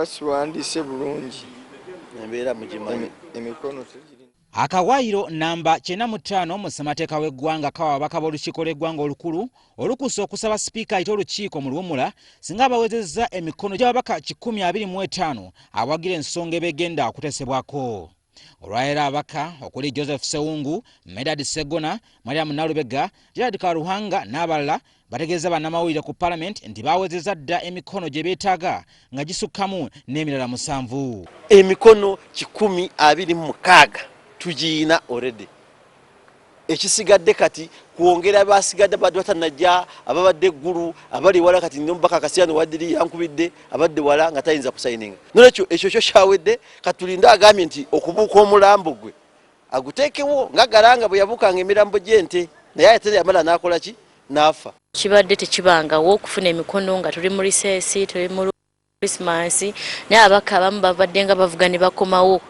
basiwandiise bulungi embeera mugimanyi emikono tegiri. Akawaayiro namba 95 mu ssemateeka w'eggwanga kawa ababaka b'olukiiko lw'eggwanga olukulu olukusa okusaba sipiika ayite olukiiko mu luwummula singa bawezezza emikono gy'ababaka 125 awagira ensonga ebegenda okuteesebwako. Olwaleero ababaka okuli Joseph Sewungu, Medad Segona, Mariam Nalubega, Gerard Karuhanga n'abalala bategeeza bannamawulire ku Parliament nti bawezezza dda emikono gye beetaaga nga gisukkamu n'emirala 7. Emikono 126 tugiina already. Ekisigadde kati kuongera basigadde badde batanajja ababadde eggulu abali wala kati n'omubaka Kasiyano wadiri yankubidde abadde wala nga tayinza kusayininga. Nolwekyo ekyo kyo kyawedde katulinda agambye nti okubuuka omulambo gwe aguteekewo nga Galanga bwe yabukanga emirambo gy'ente naye ate yamala n'akola ki n'afa. Kibadde tekibangawo okufuna emikono nga tuli mu riseesi tuli mu Christmas naye ababaka abamu babadde nga bavuga ne bakomawo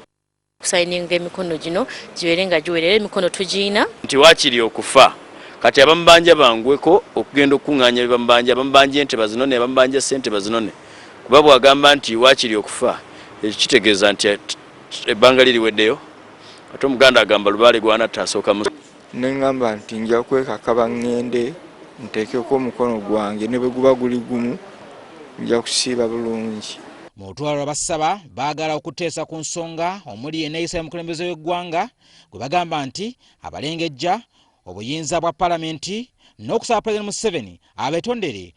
kusayininga emikono gino gibeere nga giwerera emikono tugiina nti waakiri okufa kati abamubanja bangweko okugenda okuŋŋaanya bye bamubanja ente bazinone bamubanja ssente bazinone kuba bwagamba nti waakiri okufa ekitegeeza nti ebbanga liriweddeyo ate omuganda agamba lubaale gwanatta asooka mu neŋŋamba nti nja kwekakaba ŋŋende nteekeko omukono gwange ne bwe guba guli gumu nja kusiiba bulungi. Mu lutula lw'abasaba baagala okuteesa ku nsonga omuli enneeyisa y'omukulembeze w'eggwanga gwe bagamba nti abalengejja obuyinza bwa Paalamenti n'okusaba Pulezidenti Museveni abetondere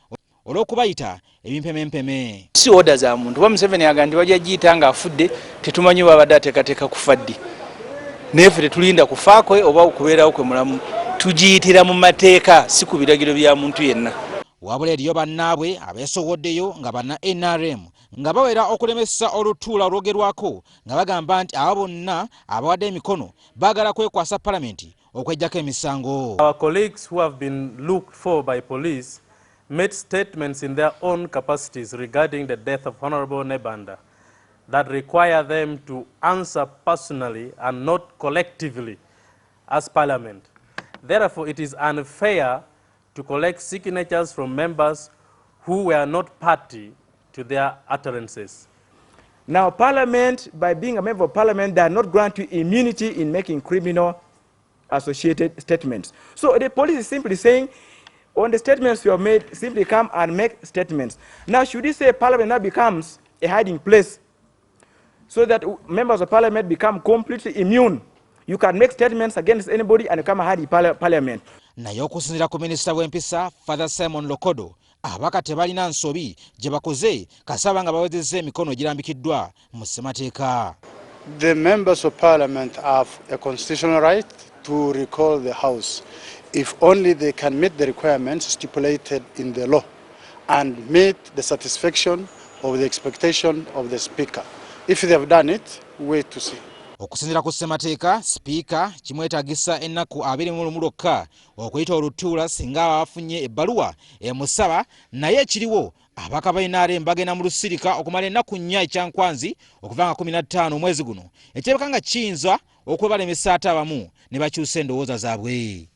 olw'okubayita ebimpemempeme. Si oda za muntu wa Museveni agamba nti wajja giyita ng'afudde tetumanyi babadde ateekateeka kufa ddi. Naye ffe tetulinda kufa kwe oba okubeerawo kwe mulamu tugiyitira mu mateeka si ku biragiro bya muntu yenna. Wabula eriyo bannaabwe abeesowoddeyo nga banna NRM nga bawera okulemesa olutuula olwogerwako nga bagamba nti abo bonna abawadde emikono baagala kwekwasa Paalamenti okwejjako emisango. Our colleagues who have been looked for by police made statements in their own capacities regarding the death of Honorable Nebanda that require them to answer personally and not collectively as Parliament. Therefore, it is unfair to collect signatures from members who were not party to their utterances. Now, Parliament, by being a member of Parliament, does not grant you immunity in making criminal associated statements. So the police is simply saying, on the statements you have made, simply come and make statements. Now, should you say Parliament now becomes a hiding place so that members of Parliament become completely immune? You can make statements against anybody and come and hide in Parliament. Naye okusinziira ku minisita w'empisa Father Simon Lokodo ababaka tebalina nsobi gye bakoze kasaba nga bawezezza emikono girambikiddwa mu ssemateeka. The members of Parliament have a constitutional right to recall the House if only they can meet the requirements stipulated in the law and meet the satisfaction of the expectation of the Speaker. If they have done it, wait to see. Okusinziira ku ssemateeka sipiika kimwetaagisa ennaku 21 okuyita olutuula singa bafunye ebbaluwa emusaba naye ekiriwo ababaka ba NRM bagenda mu lusirika okumala ennaku 4 ekyankwanzi okuva nga 15 omwezi guno ekirabika nga kiyinza okwebalemesa ate abamu ne bakyusa endowooza zaabwe.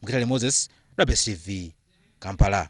Mukitale Moses, WBS TV, Kampala.